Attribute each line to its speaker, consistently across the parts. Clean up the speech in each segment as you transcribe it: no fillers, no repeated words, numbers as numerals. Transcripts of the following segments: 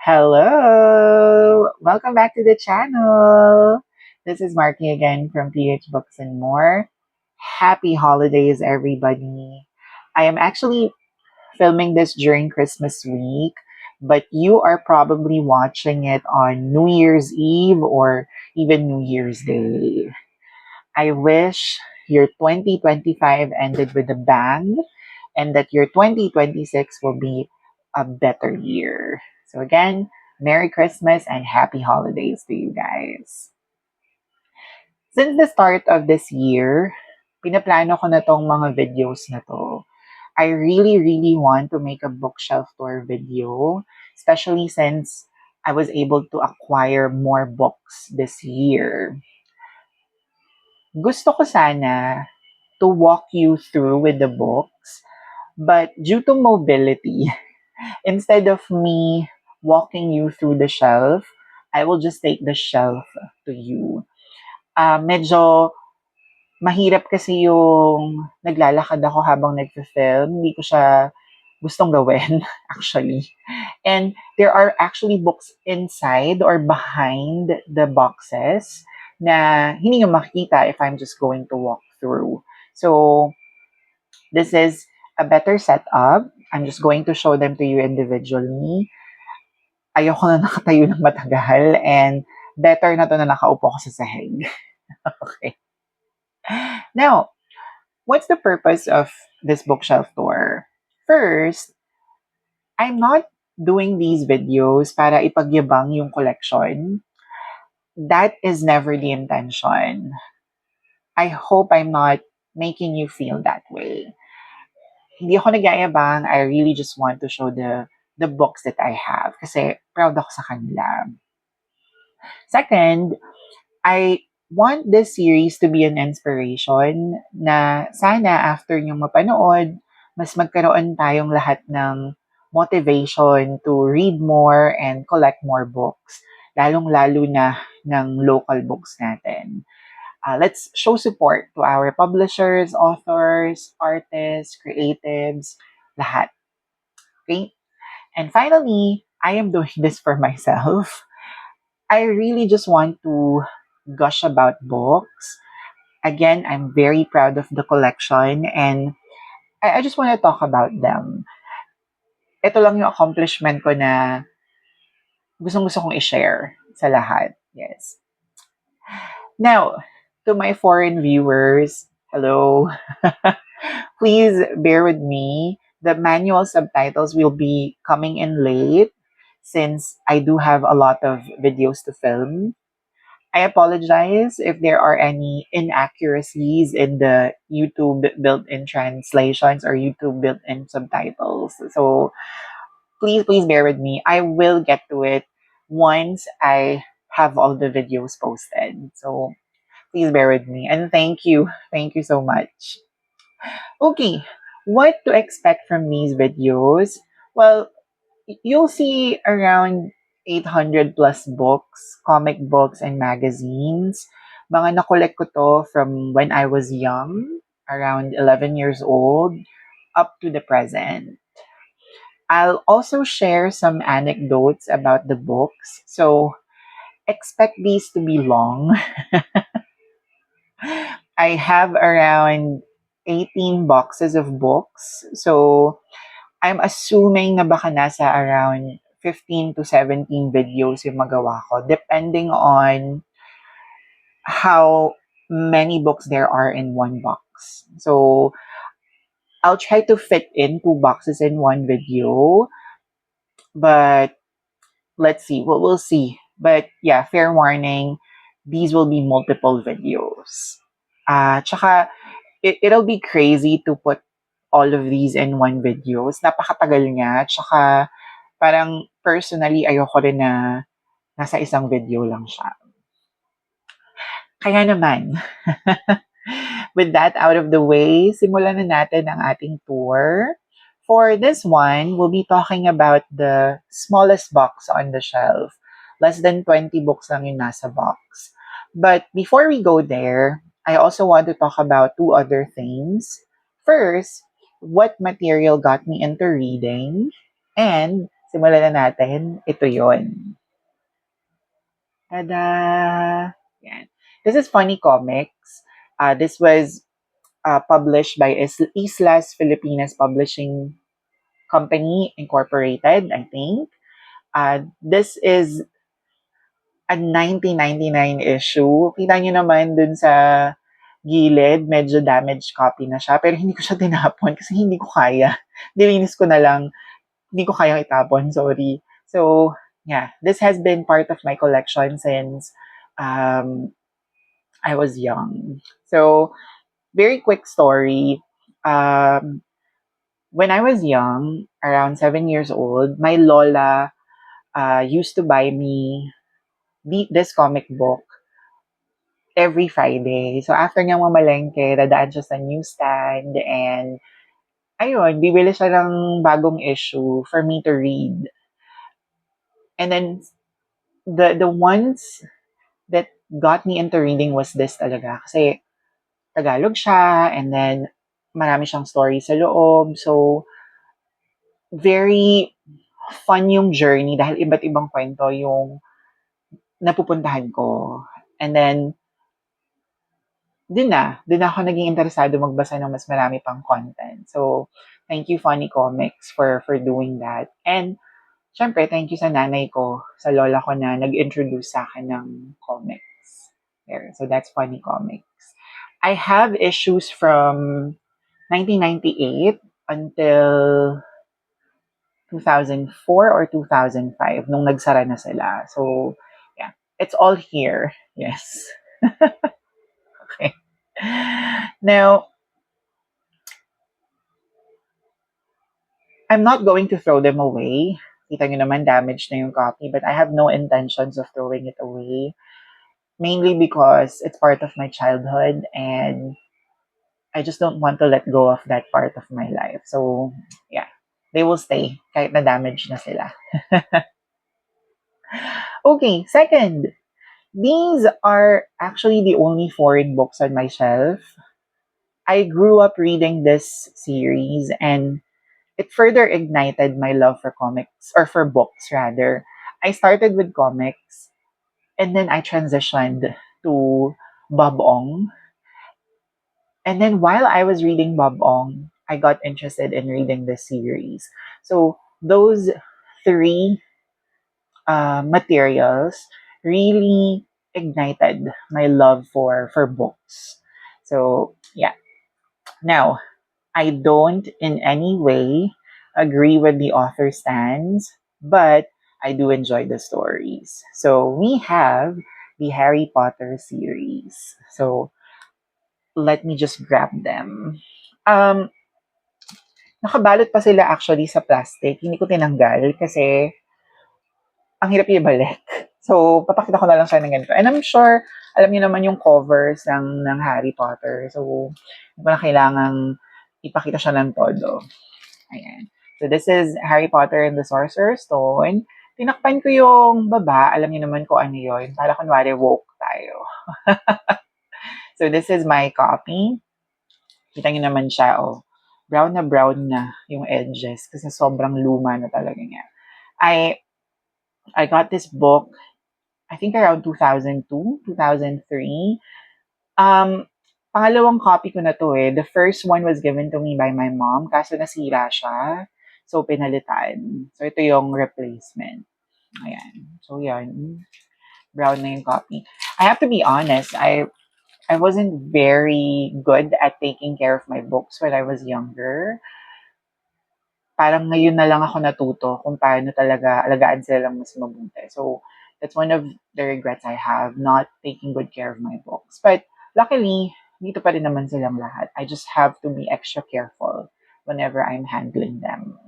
Speaker 1: Hello! Welcome back to the channel. This is Marky again from PH Books and More. Happy holidays, everybody. I am actually filming this during Christmas week, but you are probably watching it on New Year's Eve or even New Year's Day. I wish your 2025 ended with a bang and that your 2026 will be a better year. So, again, Merry Christmas and Happy Holidays to you guys. Since the start of this year, pinaplano ko na tong mga videos na to. I really want to make a bookshelf tour video, especially since I was able to acquire more books this year. Gusto ko sana to walk you through with the books, but due to mobility, instead of me walking you through the shelf, I will just take the shelf to you. Medyo mahirap kasi yung naglalakad ako habang nagfi-film. Hindi ko siya gustong gawin, actually. And there are actually books inside or behind the boxes na hindi nyo makikita if I'm just going to walk through. So, this is a better setup. I'm just going to show them to you individually. Ayoko na nakatayo ng matagal and better na to na nakaupo ko sa sahig. Okay. Now, what's the purpose of this bookshelf tour? First, I'm not doing these videos para ipagyabang yung collection. That is never the intention. I hope I'm not making you feel that way. Hindi ako nagyayabang. I really just want to show the books that I have kasi proud ako sa kanila. Second, I want this series to be an inspiration na sana after nyo mapanood, mas magkaroon tayong lahat ng motivation to read more and collect more books, lalong-lalo na ng local books natin. Let's show support to our publishers, authors, artists, creatives, lahat. Okay? And finally, I am doing this for myself. I really just want to gush about books. Again, I'm very proud of the collection and I just want to talk about them. Ito lang yung accomplishment ko na gustong-gusto kong i-share sa lahat. Yes. Now, to my foreign viewers, hello. Please bear with me. The manual subtitles will be coming in late since I do have a lot of videos to film. I apologize if there are any inaccuracies in the YouTube built-in translations or YouTube built-in subtitles. So please bear with me. I will get to it once I have all the videos posted. So please bear with me. And thank you. Thank you so much. Okay, what to expect from these videos? Well, you'll see around 800 plus books, comic books, and magazines. Mga nakolek ko to from when I was young, around 11 years old, up to the present. I'll also share some anecdotes about the books, so expect these to be long. I have around 18 boxes of books, so I'm assuming na baka nasa around 15 to 17 videos yung magawa ko, depending on how many books there are in one box. So, I'll try to fit in 2 boxes in one video, but let's see. We'll see. But yeah, fair warning, these will be multiple videos. Tsaka, it'll be crazy to put all of these in one video. Napakatagal niya. Tsaka, parang personally, ayoko rin na nasa isang video lang siya. Kaya naman, with that out of the way, simulan na natin ang ating tour. For this one, we'll be talking about the smallest box on the shelf. Less than 20 books lang yung nasa box. But before we go there, I also want to talk about 2 other things. First, what material got me into reading, and simulan na natin. Ito yon. Tada! Yan. This is Funny Comics. This was published by Islas Filipinas Publishing Company Incorporated, I think. This is a 1999 issue. Kita nyo naman dun sa gilid, medyo damaged copy na siya. Pero hindi ko siya tinapon kasi hindi ko kaya. Dilinis ko na lang. Hindi ko kayang itapon, sorry. So, yeah, this has been part of my collection since I was young. So, very quick story. When I was young, around 7 years old, my lola used to buy me this comic book every Friday. So after niyang mamalengke, dadaan siya sa newsstand and ayun, bibili siya ng bagong issue for me to read. And then the ones that got me into reading was this talaga. Kasi Tagalog siya and then marami siyang story sa loob. So very fun yung journey dahil iba't ibang kwento yung napupuntahan ko. And then din ako naging interesado magbasa ng mas marami pang content. So, thank you Funny Comics for doing that. And, syempre, thank you sa nanay ko, sa lola ko na nag-introduce sa akin ng comics. There. So, that's Funny Comics. I have issues from 1998 until 2004 or 2005 nung nagsara na sila. So, yeah. It's all here. Yes. Okay. Now, I'm not going to throw them away. Kita nyo naman, damaged na yung copy, but I have no intentions of throwing it away. Mainly because it's part of my childhood and I just don't want to let go of that part of my life. So, yeah, they will stay kahit na damaged na sila. Okay, second, these are actually the only foreign books on my shelf. I grew up reading this series and it further ignited my love for comics, or for books rather. I started with comics and then I transitioned to Bob Ong. And then while I was reading Bob Ong, I got interested in reading this series. So those three materials really ignited my love for books. So yeah. Now, I don't in any way agree with the author's stance, but I do enjoy the stories. So we have the Harry Potter series. So let me just grab them. Um, Nakabalot pa sila actually sa plastic. Hindi ko tinanggal kasi ang hirap ibalik. So, papakita ko na lang siya ng ganito. And I'm sure, alam niyo naman yung covers ng Harry Potter. So, hindi ko na kailangang ipakita siya ng todo. Ayan. So, this is Harry Potter and the Sorcerer's Stone. Tinakpan ko yung baba. Alam niyo naman kung ano yun. Para kunwari woke tayo. So, this is my copy. Kita niyo naman siya, oh. Brown na yung edges kasi sobrang luma na talaga niya. I got this book, I think around 2002, 2003. Pangalawang copy ko na to eh. The first one was given to me by my mom, kaso nasira siya. So, pinalitan. So, ito yung replacement. Ayan. So, yan. Brown na yung copy. I have to be honest, I wasn't very good at taking care of my books when I was younger. Parang ngayon na lang ako natuto kung paano talaga alagaan sila lang mas mabuti. So, that's one of the regrets I have, not taking good care of my books. But luckily, dito pa rin naman silang lahat. I just have to be extra careful whenever I'm handling them.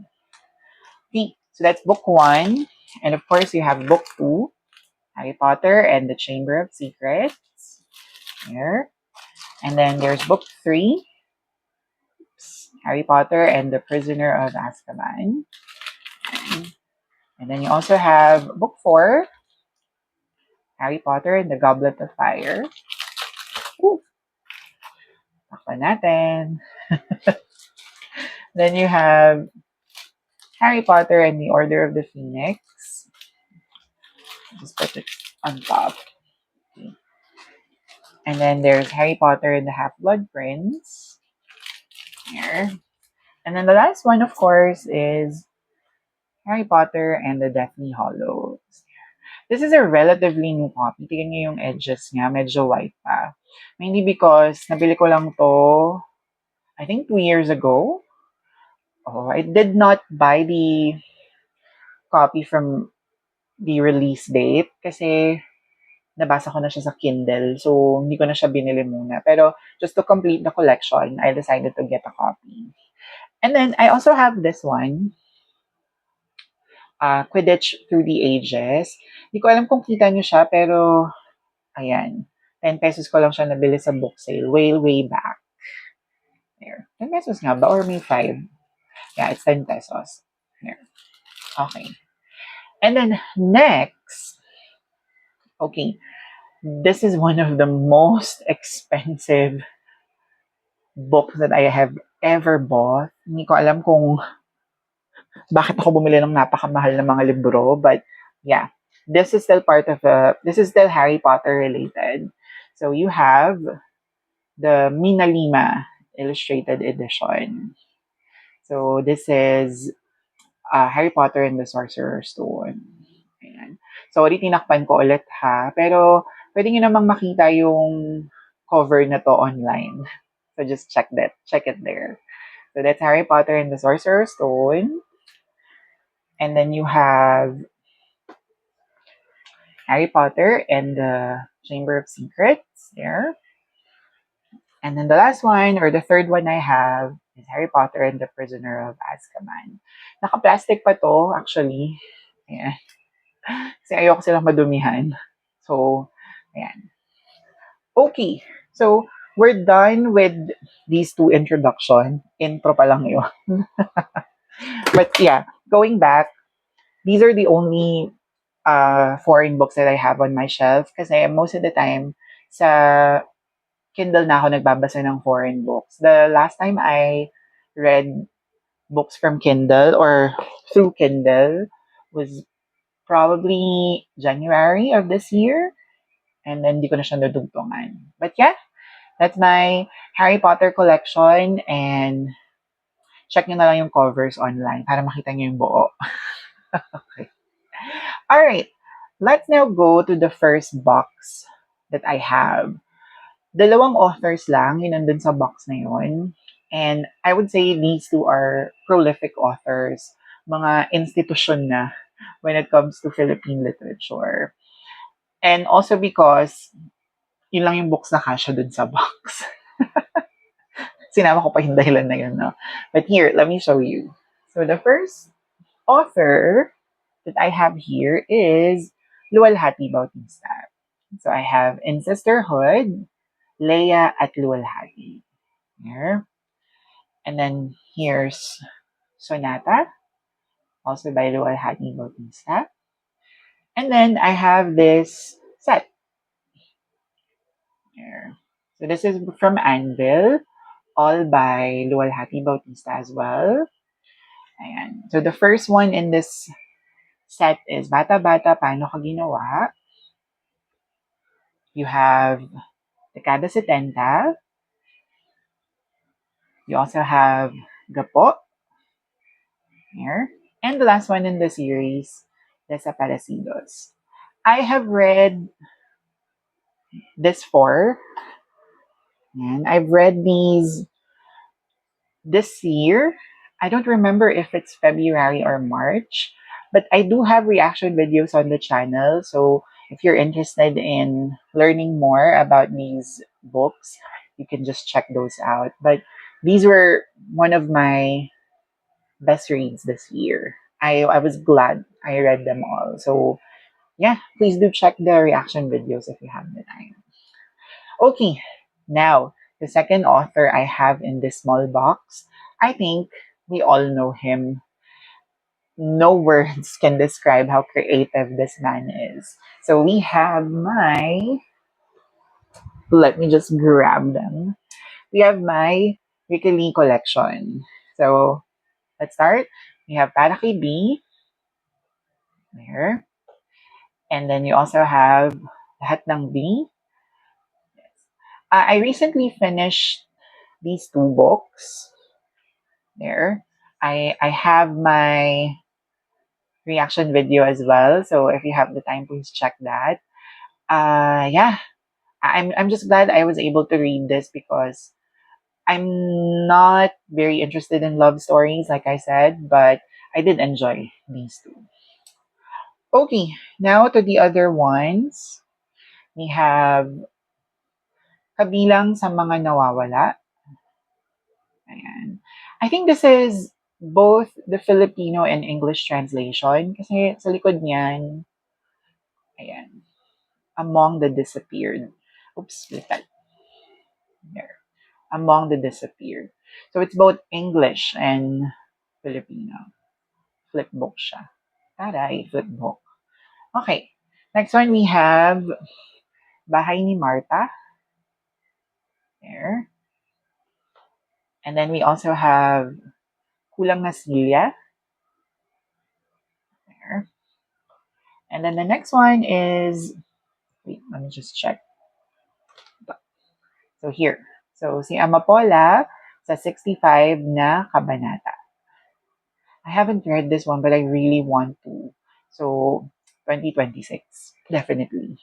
Speaker 1: Okay, so that's book 1. And of course, you have book 2, Harry Potter and the Chamber of Secrets. Here. And then there's book 3, Harry Potter and the Prisoner of Azkaban. And then you also have book 4, Harry Potter and the Goblet of Fire. Ooh. Takpan natin. Then you have Harry Potter and the Order of the Phoenix. Just put it on top. And then there's Harry Potter and the Half-Blood Prince. Here. And then the last one, of course, is Harry Potter and the Deathly Hallows. This is a relatively new copy. Tingnan niyo yung edges niya. Medyo white pa. Mainly because nabili ko lang to, I think 2 years ago. Oh, I did not buy the copy from the release date kasi nabasa ko na siya sa Kindle. So, hindi ko na siya binili muna. Pero, just to complete the collection, I decided to get a copy. And then, I also have this one, Quidditch Through the Ages. Hindi ko alam kung kita nyo siya, pero, ayan. 10 pesos ko lang siya nabili sa book sale. Way, way back. There. 10 pesos nga ba? Or may 5? Yeah, it's 10 pesos. There. Okay. And then, next, okay, this is one of the most expensive books that I have ever bought. Hindi ko alam kung bakit ako bumili ng napakamahal na mga libro, but yeah, this is still this is still Harry Potter related. So you have the Mina Lima illustrated edition. So this is Harry Potter and the Sorcerer's Stone. Ayan. So, tinakpan ko ulit ha. Pero, pwede nyo namang makita yung cover na to online. So, just check it there. So, that's Harry Potter and the Sorcerer's Stone. And then you have Harry Potter and the Chamber of Secrets there. And then the last one, or the third one I have, is Harry Potter and the Prisoner of Azkaban. Naka-plastic pa to, actually. Ayan. Kasi ayoko silang madumihan. So, ayan. Okay. So, we're done with these two introduction. Intro pa lang yun. But yeah, going back, these are the only foreign books that I have on my shelf kasi most of the time sa Kindle na ako nagbabasa ng foreign books. The last time I read books from Kindle or through Kindle was probably January of this year. And then, di ko na siya nadugtungan. But yeah, that's my Harry Potter collection. And check nyo na lang yung covers online para makita nyo yung buo. Okay. Alright, let's now go to the first box that I have. Dalawang authors lang, yun nandun sa box na yun. And I would say these two are prolific authors, mga institusyon na when it comes to Philippine literature. And also because yun lang yung books na kasha dun sa box. Sinama ko pa yung dahilan na yun, no? But here, let me show you. So the first author that I have here is Luwalhati Bautista. So I have In Sisterhood, Leia at Luwalhati. Here. And then here's Sonata, also by Luwalhati Bautista. And then I have this set. Here. So this is from Anvil, all by Luwalhati Bautista as well. Ayan. So the first one in this set is Bata Bata, Paano Ka Ginawa? You have Dekada 70. You also have Gapo. Here. And the last one in the series, Desaparecidos. I have read this four. And I've read these this year. I don't remember if it's February or March, but I do have reaction videos on the channel. So if you're interested in learning more about these books, you can just check those out. But these were one of my best reads this year. I was glad I read them all. So yeah, please do check the reaction videos if you have the time. Okay, now the second author I have in this small box, I think we all know him. No words can describe how creative this man is. So we have let me just grab them. We have my Ricky Lee collection. So let's start. We have Para Kay B, there. And then you also have Lahat ng B. I recently finished these two books. There. I have my reaction video as well. So if you have the time, please check that. Yeah, I'm just glad I was able to read this because I'm not very interested in love stories, like I said, but I did enjoy these two. Okay, now to the other ones. We have Kabilang sa mga nawawala. Ayan. I think this is both the Filipino and English translation kasi sa likod niyan, ayan, Among the Disappeared. Oops, baliktad. There. Among the Disappeared. So it's both English and Filipino. Flipbook siya. Taray, flipbook. Okay. Next one we have Bahay ni Marta. There. And then we also have Kulang na Silya. There. And then the next one is, wait, let me just check. So here. So si Amapola sa 65 na kabanata. I haven't read this one, but I really want to. So 2026, definitely.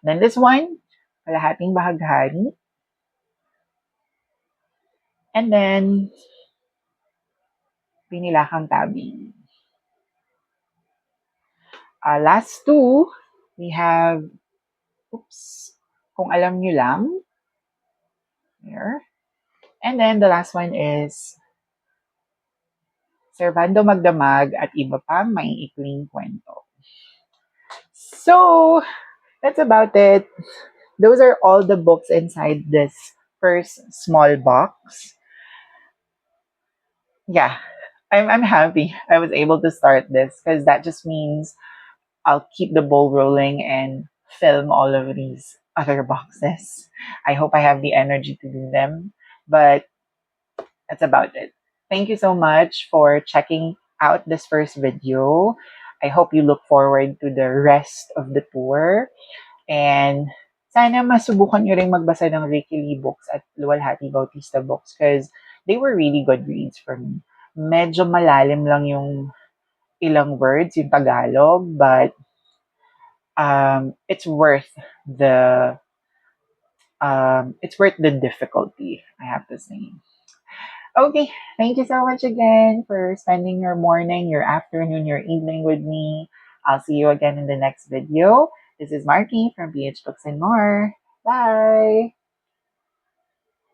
Speaker 1: Then this one, Kalahating Bahaghari. And then Pinilakang Tabi. Last two, we have, oops, Kung Alam Nyo Lang. There. And then the last one is Servando Magdamag at Iba Pang Maiikling Kwento. So, that's about it. Those are all the books inside this first small box. Yeah, I'm happy I was able to start this because that just means I'll keep the ball rolling and film all of these other boxes. I hope I have the energy to do them, but that's about it. Thank you so much for checking out this first video. I hope you look forward to the rest of the tour. And sana masubukan nyo rin magbasa ng Ricky Lee books at Luwalhati Bautista books because they were really good reads for me. Medyo malalim lang yung ilang words, yung Tagalog, but the it's worth the difficulty, I have to say. Okay, thank you so much again for spending your morning, your afternoon, your evening with me. I'll see you again in the next video. This is Marky from PH Books and More. Bye!